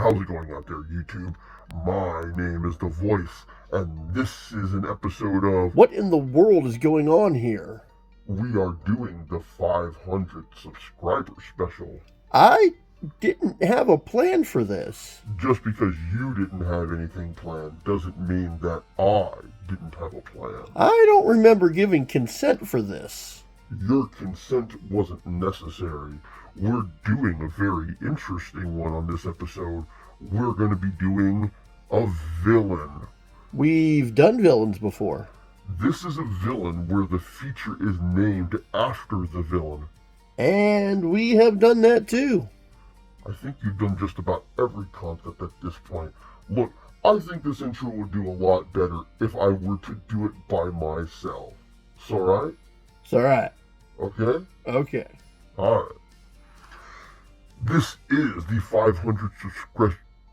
How's it going out there, YouTube? My name is The Voice, and this is an episode of What in the world is going on here? We Are Doing the 500 Subscriber Special. I didn't have a plan for this. Just because you didn't have anything planned doesn't mean that I didn't have a plan. I don't remember giving consent for this. Your consent wasn't necessary. We're doing a very interesting one on this episode. We're going to be doing a villain. We've done villains before. This is a villain where the feature is named after the villain. And we have done that too. I think you've done just about every concept at this point. Look, I think this intro would do a lot better if I were to do it by myself. It's alright? It's alright. Okay? Okay. Alright. This is the 500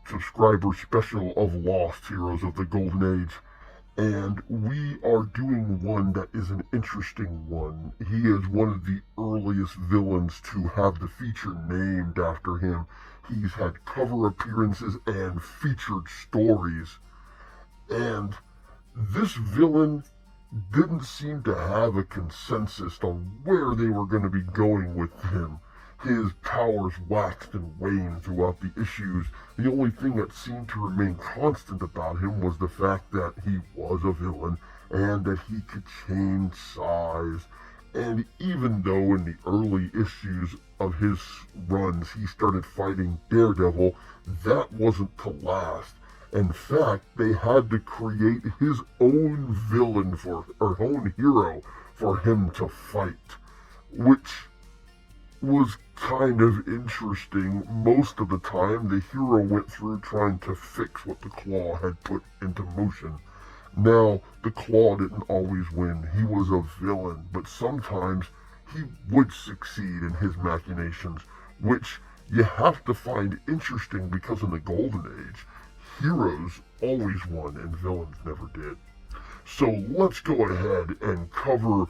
subscriber special of Lost Heroes of the Golden Age. And we are doing one that is an interesting one. He is one of the earliest villains to have the feature named after him. He's had cover appearances and featured stories. And this villain didn't seem to have a consensus on where they were going to be going with him. His powers waxed and waned throughout the issues. The only thing that seemed to remain constant about him was the fact that he was a villain and that he could change size. And even though in the early issues of his runs he started fighting Daredevil, that wasn't to last. In fact, they had to create his own villain or own hero for him to fight, which was kind of interesting. Most of the time, the hero went through trying to fix what the Claw had put into motion. Now, the Claw didn't always win. He was a villain, but sometimes he would succeed in his machinations, which you have to find interesting because in the Golden Age, heroes always won and villains never did. So let's go ahead and cover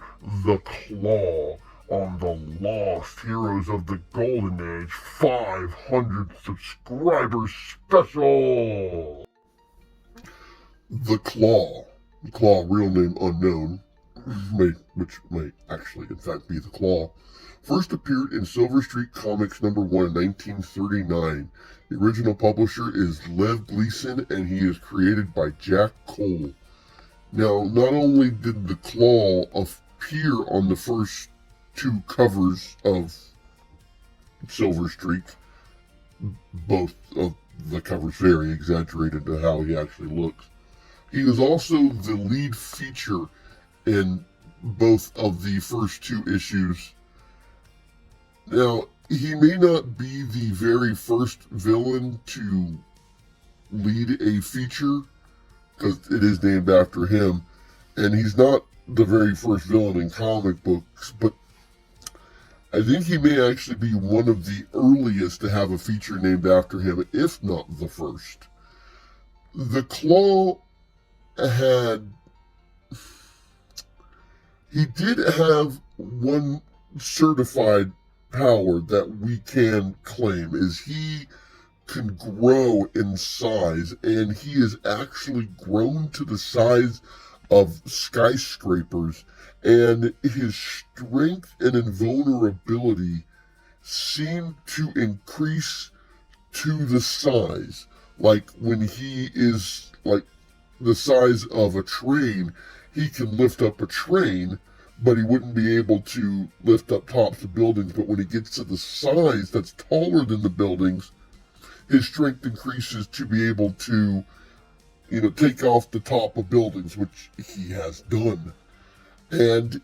the Claw on the Lost Heroes of the Golden Age 500 subscribers special. The Claw, real name unknown, which may actually in fact be the Claw, first appeared in Silver Street Comics number 1 in 1939. The original publisher is Gleason, and he is created by Jack Cole. Now, not only did the Claw appear on the first two covers of Silver Streak, both of the covers very exaggerated to how he actually looks. He is also the lead feature in both of the first two issues. Now, he may not be the very first villain to lead a feature, because it is named after him, and he's not the very first villain in comic books, but I think he may actually be one of the earliest to have a feature named after him, if not the first. The Claw he did have one certified power that we can claim, is he can grow in size, and he is actually grown to the size of skyscrapers, and his strength and invulnerability seem to increase to the size. Like when he is like the size of a train, he can lift up a train, but he wouldn't be able to lift up tops of buildings. But when he gets to the size that's taller than the buildings, his strength increases to be able to, take off the top of buildings, which he has done. And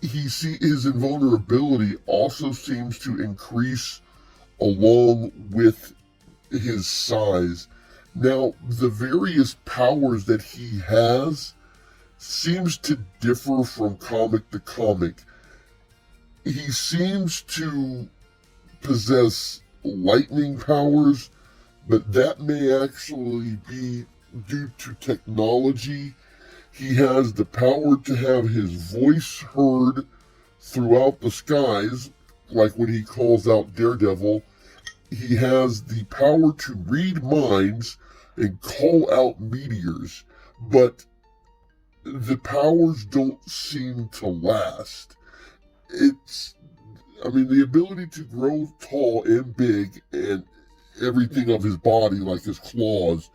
his invulnerability also seems to increase along with his size. Now, the various powers that he has seems to differ from comic to comic. He seems to possess lightning powers, but that may actually be due to technology. He has the power to have his voice heard throughout the skies, like when he calls out Daredevil, he has the power to read minds and call out meteors, but the powers don't seem to last. The ability to grow tall and big and everything of his body, like his claws,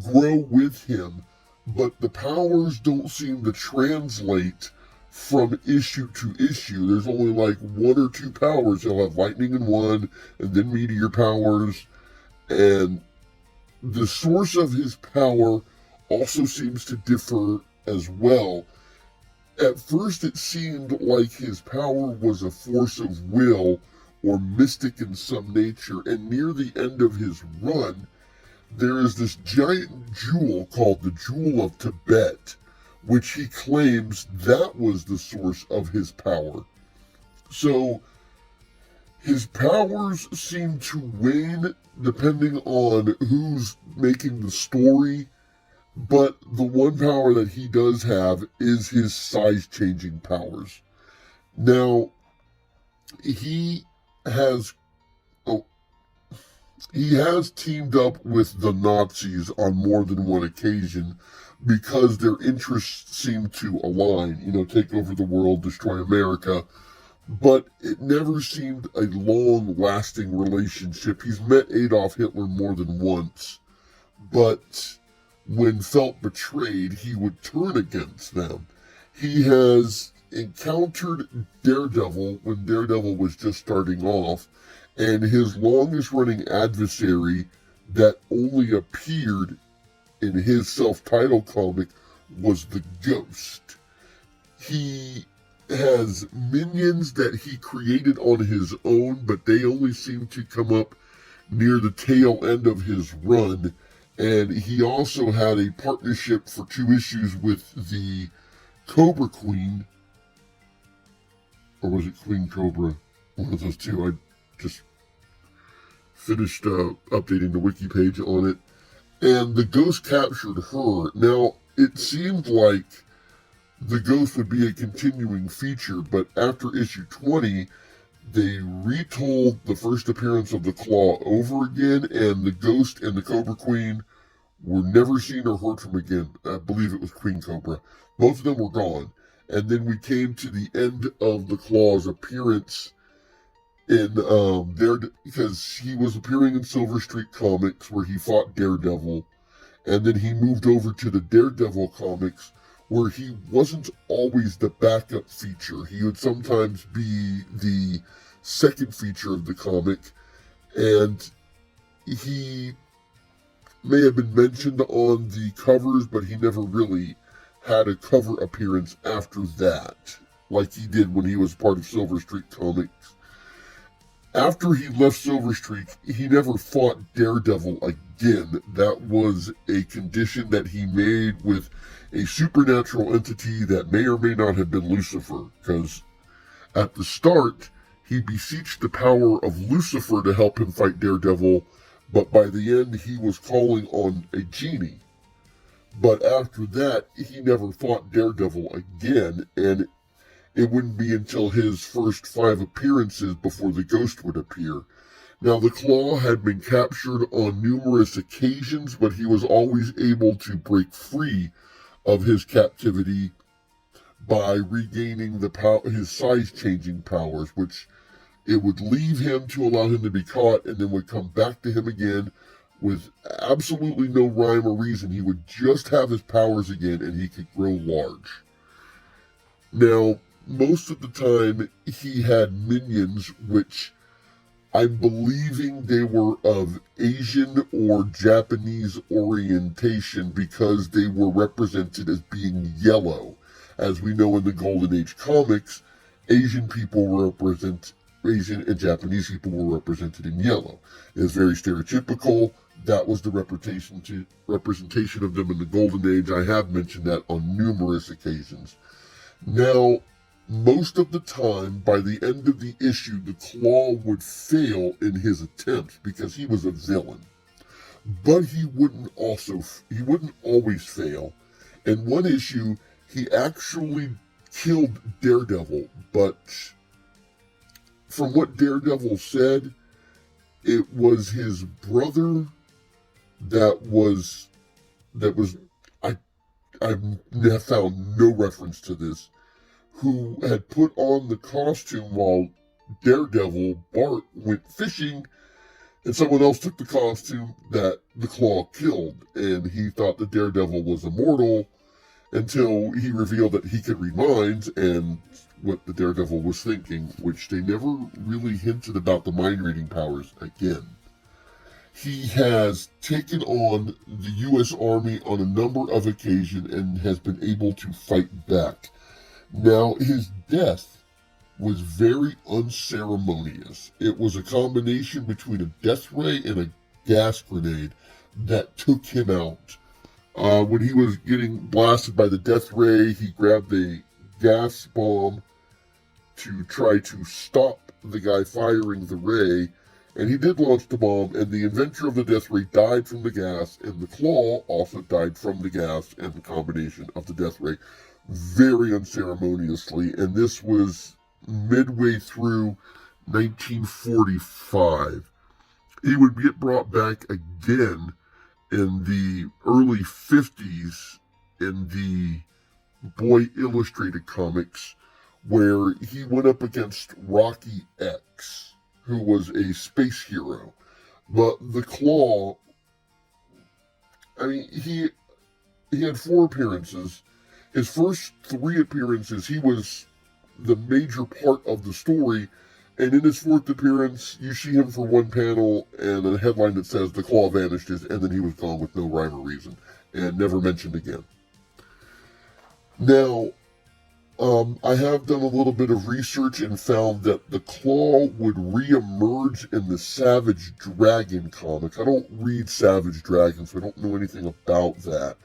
grow with him, but the powers don't seem to translate from issue to issue. There's only like one or two powers. He'll have lightning in one, and then meteor powers, and the source of his power also seems to differ as well. At first, it seemed like his power was a force of will or mystic in some nature, and near the end of his run, there is this giant jewel called the Jewel of Tibet, which he claims that was the source of his power. So, his powers seem to wane depending on who's making the story, but the one power that he does have is his size-changing powers. Now, he has teamed up with the Nazis on more than one occasion because their interests seem to align, take over the world, destroy America, but it never seemed a long-lasting relationship. He's met Adolf Hitler more than once, but when felt betrayed, he would turn against them. He has encountered Daredevil when Daredevil was just starting off, and his longest-running adversary that only appeared in his self-titled comic was the Ghost. He has minions that he created on his own, but they only seem to come up near the tail end of his run. And he also had a partnership for 2 issues with the Cobra Queen. Or was it Queen Cobra? One of those two. I just finished updating the wiki page on it. And the Ghost captured her. Now, it seemed like the Ghost would be a continuing feature, but after issue 20, they retold the first appearance of the Claw over again, and the Ghost and the Cobra Queen were never seen or heard from again. I believe it was Queen Cobra. Both of them were gone. And then we came to the end of the Claw's appearance in because he was appearing in Silver Streak Comics where he fought Daredevil, and then he moved over to the Daredevil comics where he wasn't always the backup feature. He would sometimes be the second feature of the comic, and he may have been mentioned on the covers, but he never really had a cover appearance after that, like he did when he was part of Silver Streak Comics. After he left Silver Streak, he never fought Daredevil again. That was a condition that he made with a supernatural entity that may or may not have been Lucifer, because at the start, he beseeched the power of Lucifer to help him fight Daredevil, but by the end, he was calling on a genie. But after that, he never fought Daredevil again, and it wouldn't be until his first 5 appearances before the Ghost would appear. Now, the Claw had been captured on numerous occasions, but he was always able to break free of his captivity by regaining his size-changing powers, which it would leave him to allow him to be caught, and then would come back to him again with absolutely no rhyme or reason. He would just have his powers again, and he could grow large. Now, most of the time, he had minions, which I'm believing they were of Asian or Japanese orientation because they were represented as being yellow. As we know in the Golden Age comics, Asian and Japanese people were represented in yellow. It's very stereotypical. That was the representation of them in the Golden Age. I have mentioned that on numerous occasions. Now, most of the time, by the end of the issue, the Claw would fail in his attempts because he was a villain. But he wouldn't always fail. In one issue, he actually killed Daredevil, but from what Daredevil said, it was his brother that was I've found no reference to this, who had put on the costume while Daredevil Bart went fishing, and someone else took the costume that the Claw killed, and he thought that Daredevil was immortal until he revealed that he could read minds and what the Daredevil was thinking, which they never really hinted about the mind reading powers again. He has taken on the U.S. Army on a number of occasions and has been able to fight back. Now, his death was very unceremonious. It was a combination between a death ray and a gas grenade that took him out. When he was getting blasted by the death ray, he grabbed a gas bomb to try to stop the guy firing the ray, and he did launch the bomb, and the inventor of the death ray died from the gas, and the Claw also died from the gas and the combination of the death ray very unceremoniously, and this was midway through 1945. He would get brought back again in the early 50s in the Boy Illustrated comics, where he went up against Rocky X, who was a space hero. But the Claw, I mean, he had 4 appearances. His first 3 appearances, he was the major part of the story, and in his 4th appearance, you see him for 1 panel and a headline that says the Claw vanished, and then he was gone with no rhyme or reason, and never mentioned again. Now, I have done a little bit of research and found that the Claw would re-emerge in the Savage Dragon comic. I don't read Savage Dragon, so I don't know anything about that.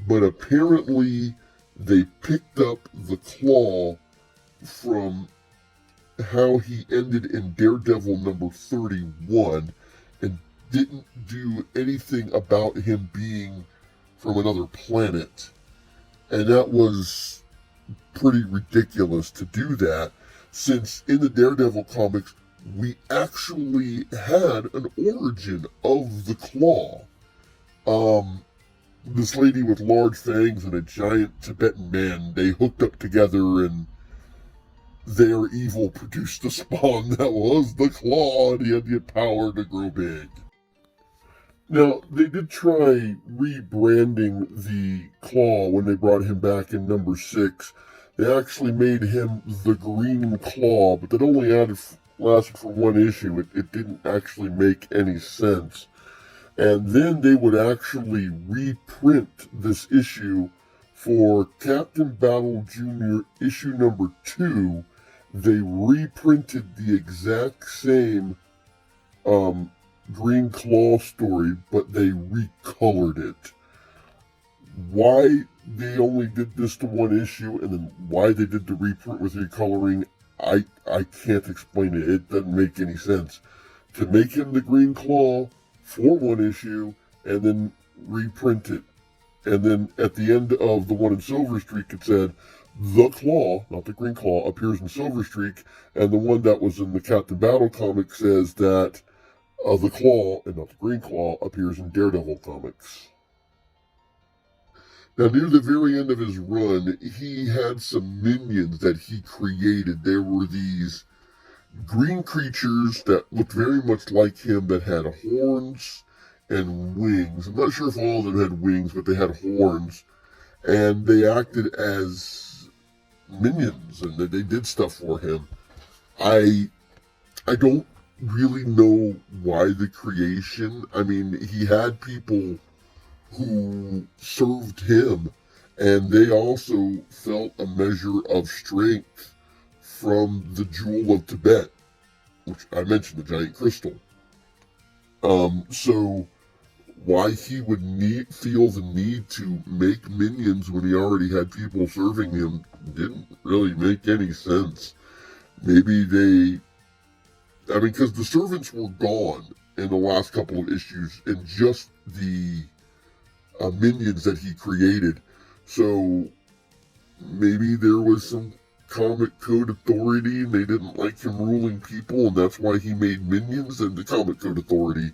But apparently, they picked up the Claw from how he ended in Daredevil number 31 and didn't do anything about him being from another planet. And that was pretty ridiculous to do that, since in the Daredevil comics, we actually had an origin of the Claw. This lady with large fangs and a giant Tibetan man, they hooked up together and their evil produced a spawn that was the Claw, and he had the power to grow big. Now, they did try rebranding the Claw when they brought him back in number 6. They actually made him the Green Claw, but that only lasted for 1 issue. It didn't actually make any sense. And then they would actually reprint this issue for Captain Battle Jr. issue number 2. They reprinted the exact same Green Claw story, but they recolored it. Why they only did this to 1 issue, and then why they did the reprint with recoloring, I can't explain it. It doesn't make any sense. To make him the Green Claw for 1 issue, and then reprint it. And then at the end of the one in Silver Streak, it said, the Claw, not the Green Claw, appears in Silver Streak, and the one that was in the Captain Battle comic says that the Claw, and not the Green Claw, appears in Daredevil comics. Now, near the very end of his run, he had some minions that he created. There were these green creatures that looked very much like him that had horns and wings. I'm not sure if all of them had wings, but they had horns. And they acted as minions, and they did stuff for him. I don't really know why the creation. I mean, he had people who served him, and they also felt a measure of strength from the Jewel of Tibet, which I mentioned, the giant crystal. So why he would feel the need to make minions when he already had people serving him didn't really make any sense. Maybe because the servants were gone in the last couple of issues, and just the minions that he created. So maybe there was some Comic Code Authority and they didn't like him ruling people and that's why he made minions, and the Comic Code Authority,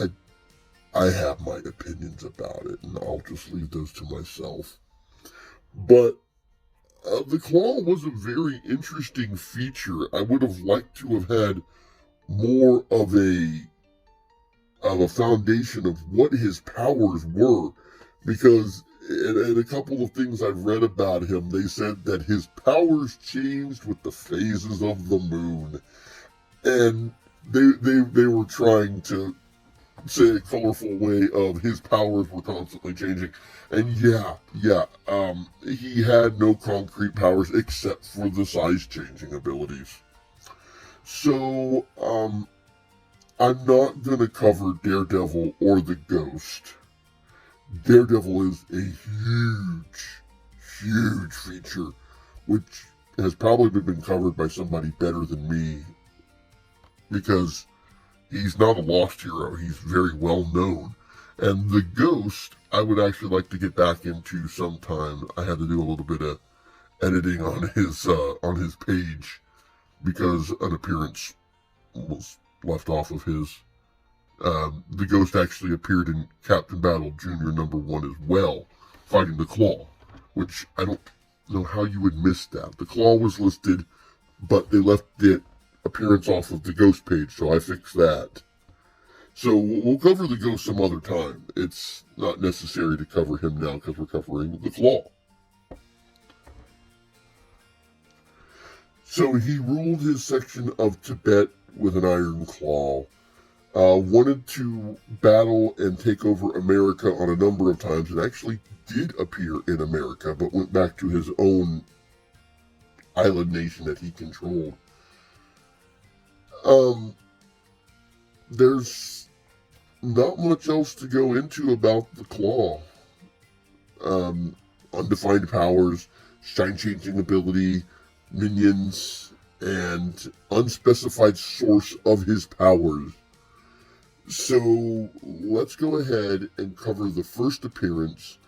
I have my opinions about it, and I'll just leave those to myself. But the claw was a very interesting feature. I would have liked to have had more of a foundation of what his powers were, because in a couple of things I've read about him, they said that his powers changed with the phases of the moon, and they were trying to say a colorful way of his powers were constantly changing. And he had no concrete powers except for the size changing abilities. So, I'm not gonna cover Daredevil or the Ghost. Daredevil is a huge feature, which has probably been covered by somebody better than me, because he's not a lost hero. He's very well known. And the Ghost, I would actually like to get back into sometime. I had to do a little bit of editing on his page because an appearance was left off of his. The Ghost actually appeared in Captain Battle Jr. #1 as well, fighting the Claw, which I don't know how you would miss that. The Claw was listed, but they left the appearance off of the Ghost page, so I fixed that. So we'll cover the Ghost some other time. It's not necessary to cover him now because we're covering the Claw. So he ruled his section of Tibet with an iron claw. Wanted to battle and take over America on a number of times, and actually did appear in America, but went back to his own island nation that he controlled. There's not much else to go into about the Claw. Undefined powers, shine-changing ability, minions, and unspecified source of his powers. So let's go ahead and cover the first appearance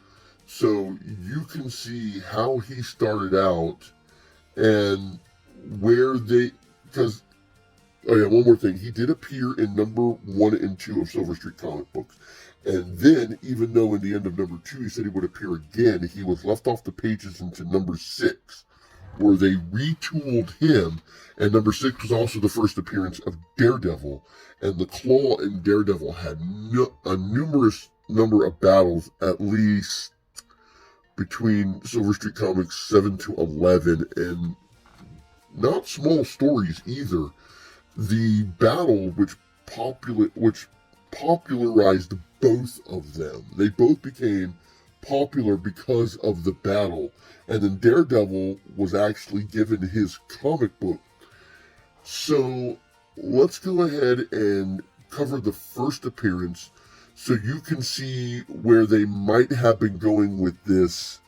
so you can see how he started out and where they, because, oh yeah, one more thing. He did appear in #1 and 2 of Silver Street comic books. And then, even though in the end of #2 he said he would appear again, he was left off the pages into #6, where they retooled him. And #6 was also the first appearance of Daredevil. And the Claw and Daredevil had a numerous number of battles, at least between Silver Street Comics 7 to 11, and not small stories either. The battle which popularized both of them. They both became popular because of the battle. And then Daredevil was actually given his comic book. So let's go ahead and cover the first appearance so you can see where they might have been going with this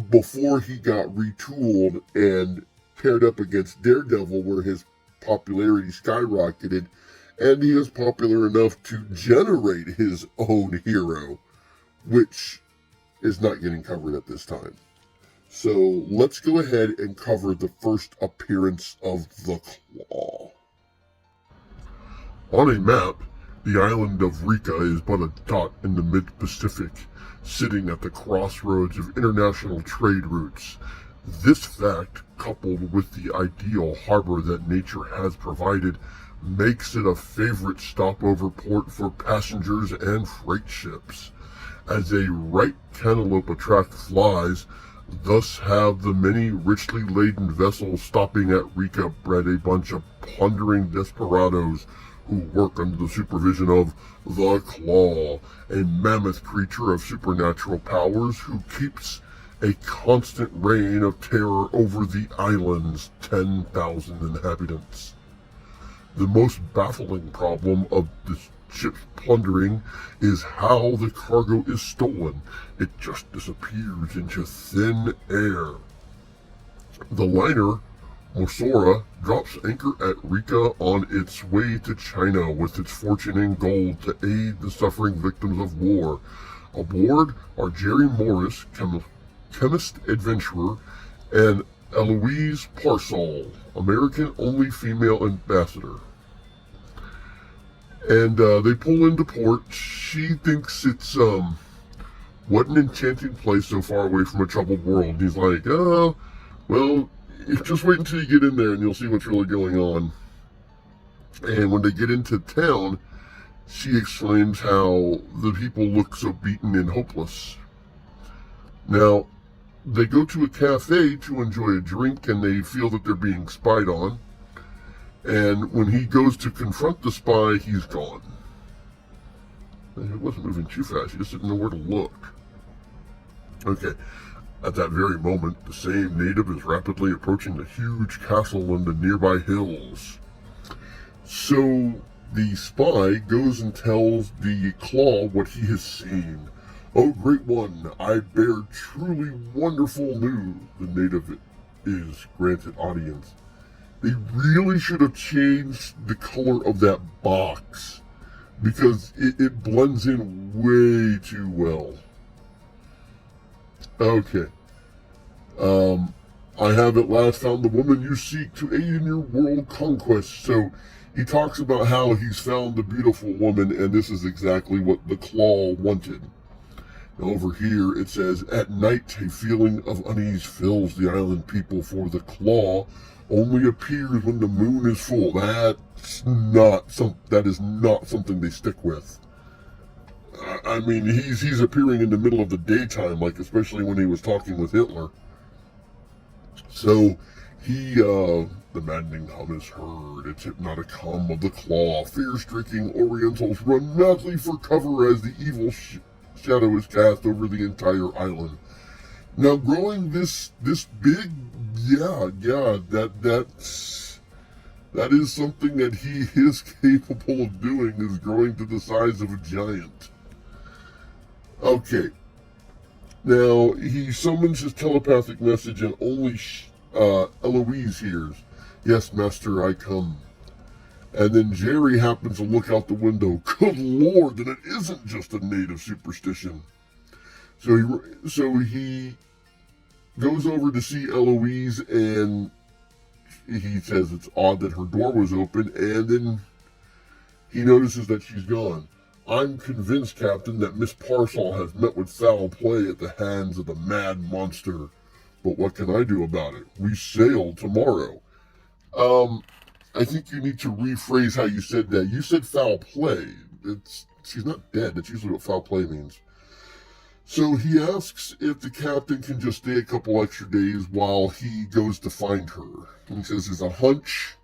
before he got retooled and paired up against Daredevil, where his popularity skyrocketed, and he was popular enough to generate his own hero, which is not getting covered at this time. So let's go ahead and cover the first appearance of the Claw. On a map, the island of Rika is but a dot in the mid-Pacific, sitting at the crossroads of international trade routes. This fact, coupled with the ideal harbor that nature has provided, makes it a favorite stopover port for passengers and freight ships. As a right cantaloupe attract flies, thus have the many richly laden vessels stopping at Rika bred a bunch of plundering desperados who work under the supervision of the Claw, a mammoth creature of supernatural powers who keeps a constant reign of terror over the island's 10,000 inhabitants. The most baffling problem of the ship's plundering is how the cargo is stolen. It just disappears into thin air. The liner, Mosora, drops anchor at Rika on its way to China with its fortune in gold to aid the suffering victims of war. Aboard are Jerry Morris, chemist adventurer, and Eloise Parsall, American-only female ambassador. And they pull into port. She thinks it's, what an enchanting place so far away from a troubled world. He's like, oh, well, just wait until you get in there and you'll see what's really going on. And when they get into town, she exclaims how the people look so beaten and hopeless. Now, they go to a cafe to enjoy a drink, and they feel that they're being spied on. And when he goes to confront the spy, he's gone. He wasn't moving too fast, he just didn't know where to look. Okay, at that very moment, the same native is rapidly approaching the huge castle in the nearby hills. So the spy goes and tells the Claw what he has seen. "Oh, great one, I bear truly wonderful news," the native is granted audience. They really should have changed the color of that box, because it blends in way too well. Okay. I have at last found the woman you seek to aid in your world conquest. So he talks about how he's found the beautiful woman, and this is exactly what the Claw wanted. Over here it says, "At night a feeling of unease fills the island people, for the Claw only appears when the moon is full." That is not something they stick with. I mean, he's appearing in the middle of the daytime, like especially when he was talking with Hitler. So the maddening hum is heard. It's hypnotic hum of the Claw. Fear-stricken Orientals run madly for cover as the evil shadow is cast over the entire island. Now, growing this big, that is something that he is capable of doing, is growing to the size of a giant. Okay. Now, he summons his telepathic message, and only Eloise hears, "Yes, master, I come." And then Jerry happens to look out the window. Good Lord, then it isn't just a native superstition. So he goes over to see Eloise, and he says it's odd that her door was open, and then he notices that she's gone. "I'm convinced, Captain, that Miss Parsall has met with foul play at the hands of the mad monster. But what can I do about it? We sail tomorrow." I think you need to rephrase how you said that. You said foul play. She's not dead. That's usually what foul play means. So he asks if the captain can just stay a couple extra days while he goes to find her. He says it's a hunch.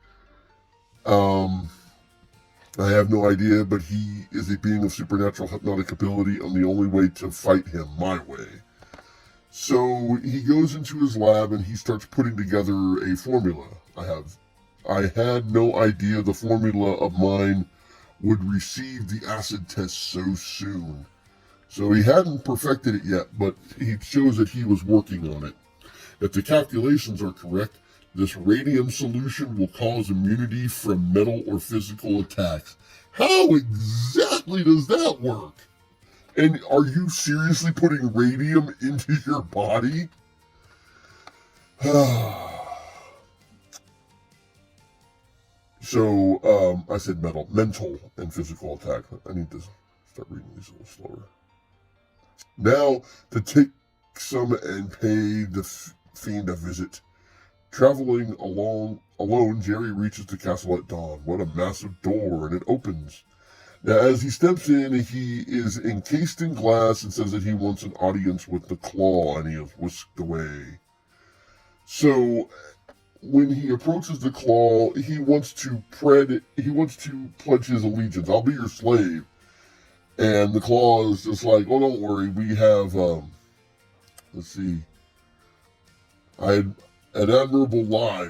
I have no idea, but he is a being of supernatural hypnotic ability, and the only way to fight him, my way. So he goes into his lab and he starts putting together a formula. I had no idea the formula of mine would receive the acid test so soon. So he hadn't perfected it yet, but he shows that he was working on it. If the calculations are correct, this radium solution will cause immunity from mental or physical attacks. How exactly does that work? And are you seriously putting radium into your body? So, I said mental and physical attack. I need to start reading these a little slower. Now, to take some and pay the fiend a visit. Traveling alone, Jerry reaches the castle at dawn. What a massive door, and it opens. Now, as he steps in, he is encased in glass and says that he wants an audience with the Claw, and he is whisked away. So, when he approaches the Claw, he wants to pledge his allegiance. "I'll be your slave." And the Claw is just like, "Oh, don't worry, we have, let's see, I had an admirable lie,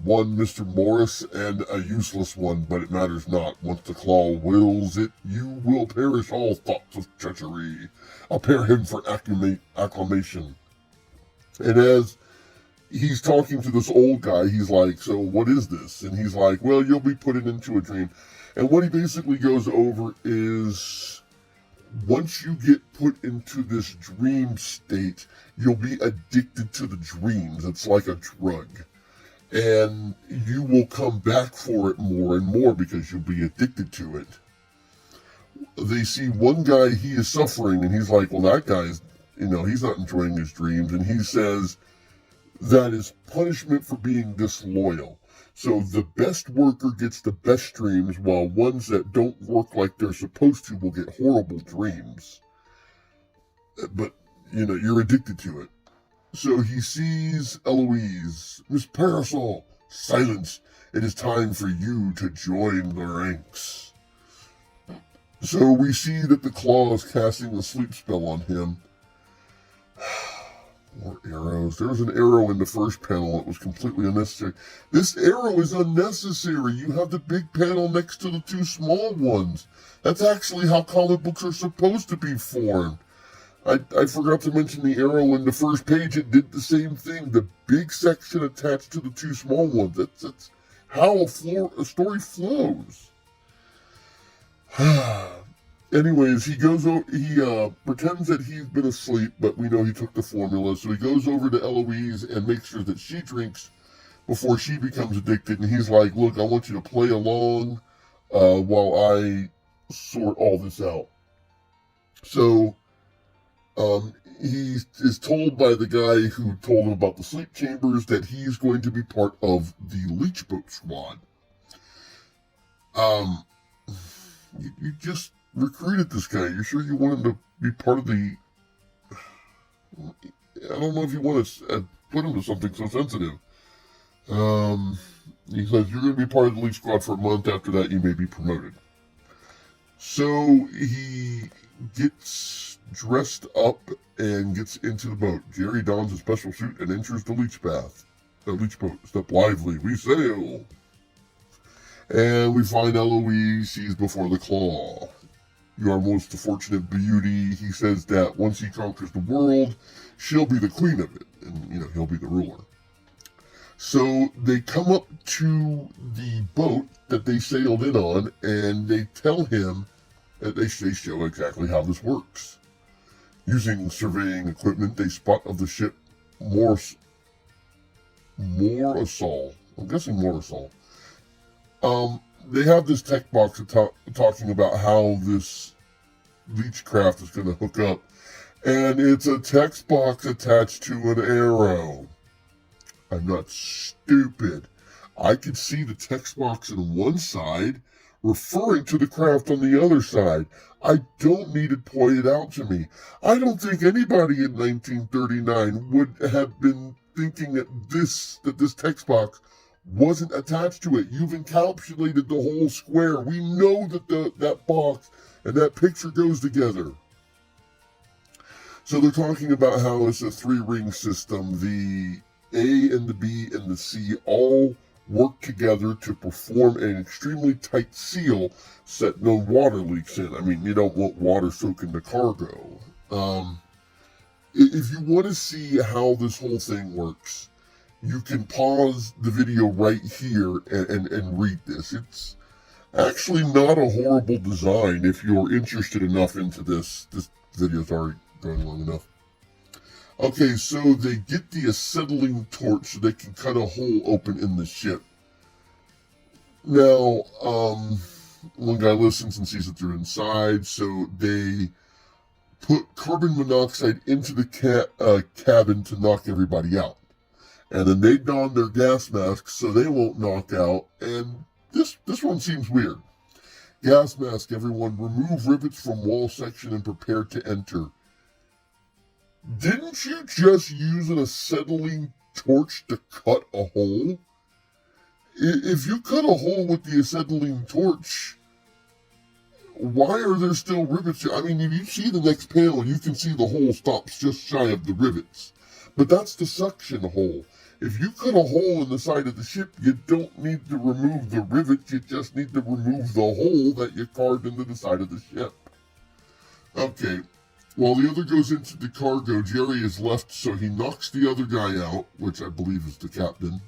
one Mr. Morris, and a useless one, but it matters not. Once the Claw wills it, you will perish all thoughts of treachery. I'll pair him for acclamation." And as he's talking to this old guy, he's like, "So what is this?" And he's like, "Well, you'll be put into a dream." And what he basically goes over is once you get put into this dream state, you'll be addicted to the dreams. It's like a drug. And you will come back for it more and more because you'll be addicted to it. They see one guy, he is suffering, and he's like, well, that guy's, he's not enjoying his dreams. And he says, that is punishment for being disloyal. So the best worker gets the best dreams, while ones that don't work like they're supposed to will get horrible dreams. But, you're addicted to it. So he sees Eloise. Miss Parasol, silence. It is time for you to join the ranks. So we see that the claw is casting a sleep spell on him. More arrows. There was an arrow in the first panel that was completely unnecessary. This arrow is unnecessary. You have the big panel next to the two small ones. That's actually how comic books are supposed to be formed. I forgot to mention the arrow in the first page. It did the same thing. The big section attached to the two small ones. That's how a story flows. Anyways, he pretends that he's been asleep, but we know he took the formula. So he goes over to Eloise and makes sure that she drinks before she becomes addicted. And he's like, look, I want you to play along while I sort all this out. So he is told by the guy who told him about the sleep chambers that he's going to be part of the leech boat squad. You just recruited this guy. You're sure you want him to be part of the... I don't know if you want to put him to something so sensitive. He says, you're going to be part of the leech squad for a month. After that, you may be promoted. So he gets dressed up and gets into the boat. Jerry dons a special suit and enters the leech bath. The leech boat. Step lively. We sail. And we find Eloise. She's before the claw. You are most the fortunate beauty. He says that once he conquers the world, she'll be the queen of it. And, he'll be the ruler. So they come up to the boat that they sailed in on, and they tell him that they show exactly how this works. Using surveying equipment, they spot of the ship Morasol. I'm guessing Morasol. They have this tech box talking about how this leech craft is going to hook up, and it's a text box attached to an arrow. I'm not stupid. I could see the text box on one side referring to the craft on the other side. I don't need it pointed out to me. I don't think anybody in 1939 would have been thinking that this text box wasn't attached to it. You've encapsulated the whole square. We know that that box and that picture goes together. So they're talking about how it's a 3-ring system. The A and the B and the C all work together to perform an extremely tight seal so that no water leaks in. I mean, you don't want water soaking the cargo. If you want to see how this whole thing works, you can pause the video right here and read this. It's actually not a horrible design if you're interested enough into this. This video's already going long enough. Okay, so they get the acetylene torch so they can cut a hole open in the ship. Now, one guy listens and sees that they're inside, so they put carbon monoxide into the cabin to knock everybody out. And then they don their gas masks so they won't knock out. And this one seems weird. Gas mask, everyone. Remove rivets from wall section and prepare to enter. Didn't you just use an acetylene torch to cut a hole? If you cut a hole with the acetylene torch, why are there still rivets? I mean, if you see the next panel, you can see the hole stops just shy of the rivets. But that's the suction hole. If you cut a hole in the side of the ship, you don't need to remove the rivets. You just need to remove the hole that you carved into the side of the ship. Okay. While the other goes into the cargo, Jerry is left, so he knocks the other guy out, which I believe is the captain,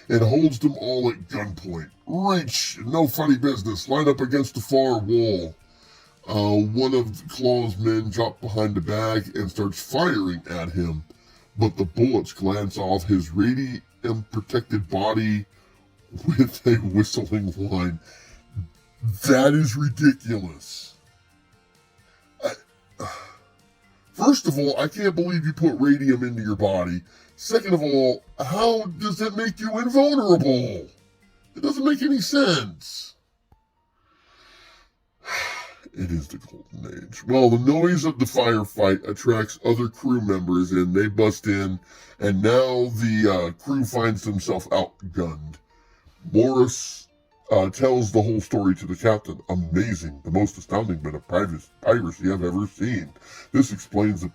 and holds them all at gunpoint. Reach! No funny business. Line up against the far wall. One of Claw's men drops behind the bag and starts firing at him, but the bullets glance off his radium-protected body with a whistling whine. That is ridiculous. First of all, I can't believe you put radium into your body. Second of all, how does that make you invulnerable? It doesn't make any sense. It is the Golden Age. Well, the noise of the firefight attracts other crew members, and they bust in, and now the crew finds themselves outgunned. Morris tells the whole story to the captain. Amazing, the most astounding bit of piracy I've ever seen. This explains the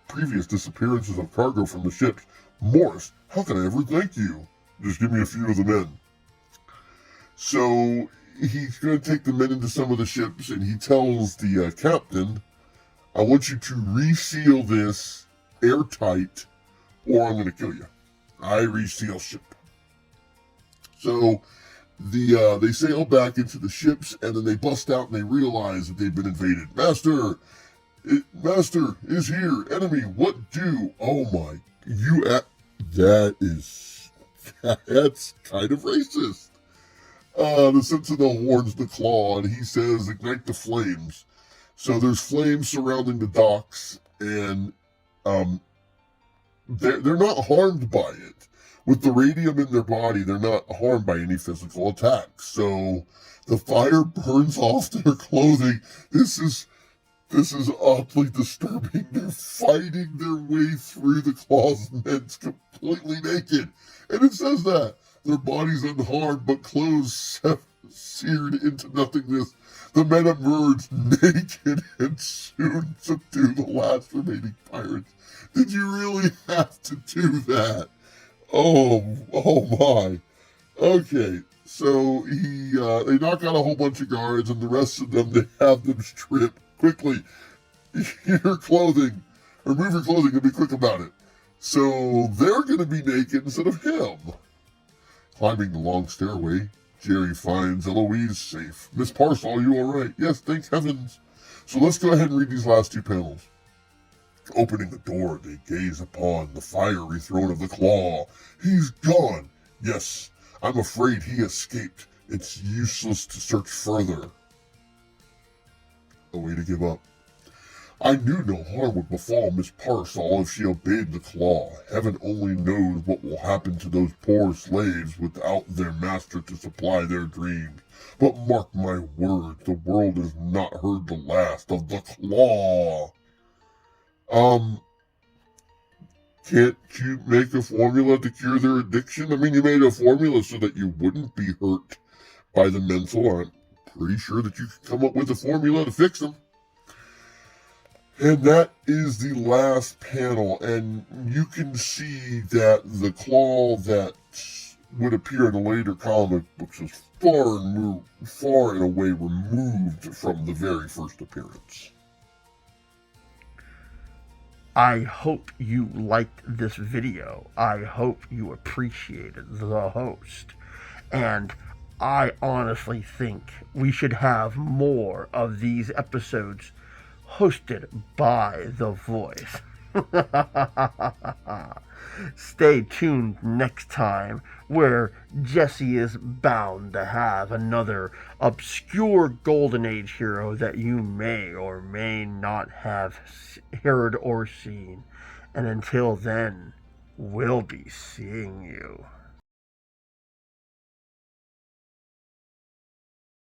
previous disappearances of cargo from the ships. Morris, how can I ever thank you? Just give me a few of the men. So he's going to take the men into some of the ships, and he tells the captain, I want you to reseal this airtight, or I'm going to kill you. I reseal ship. So they sail back into the ships, and then they bust out, and they realize that they've been invaded. Master is here. Enemy, what do? Oh my, that's kind of racist. The Sentinel warns the Claw, and he says, ignite the flames. So there's flames surrounding the docks, and they're not harmed by it. With the radium in their body, they're not harmed by any physical attacks. So the fire burns off their clothing. This is oddly disturbing. They're fighting their way through the Claw's men completely naked. And it says that. Their bodies unharmed, but clothes seared into nothingness. The men emerge naked and soon subdue the last remaining pirates. Did you really have to do that? Oh my. Okay, so they knock out a whole bunch of guards, and the rest of them, they have them stripped. Quickly, your clothing, remove your clothing and be quick about it. So they're going to be naked instead of him. Climbing the long stairway, Jerry finds Eloise safe. Miss Parcel, are you all right? Yes, thank heavens. So let's go ahead and read these last two panels. Opening the door, they gaze upon the fiery throne of the Claw. He's gone. Yes, I'm afraid he escaped. It's useless to search further. A way to give up. I knew no harm would befall Miss Parcel if she obeyed the Claw. Heaven only knows what will happen to those poor slaves without their master to supply their dreams. But mark my words, the world has not heard the last of the Claw. Can't you make a formula to cure their addiction? I mean, you made a formula so that you wouldn't be hurt by the mental. I'm pretty sure that you could come up with a formula to fix them. And that is the last panel, and you can see that the Claw that would appear in the later comic books is far and away removed from the very first appearance. I hope you liked this video. I hope you appreciated the host. And I honestly think we should have more of these episodes hosted by the voice. Stay tuned next time, where Jesse is bound to have another obscure Golden Age hero that you may or may not have heard or seen. And until then, we'll be seeing you.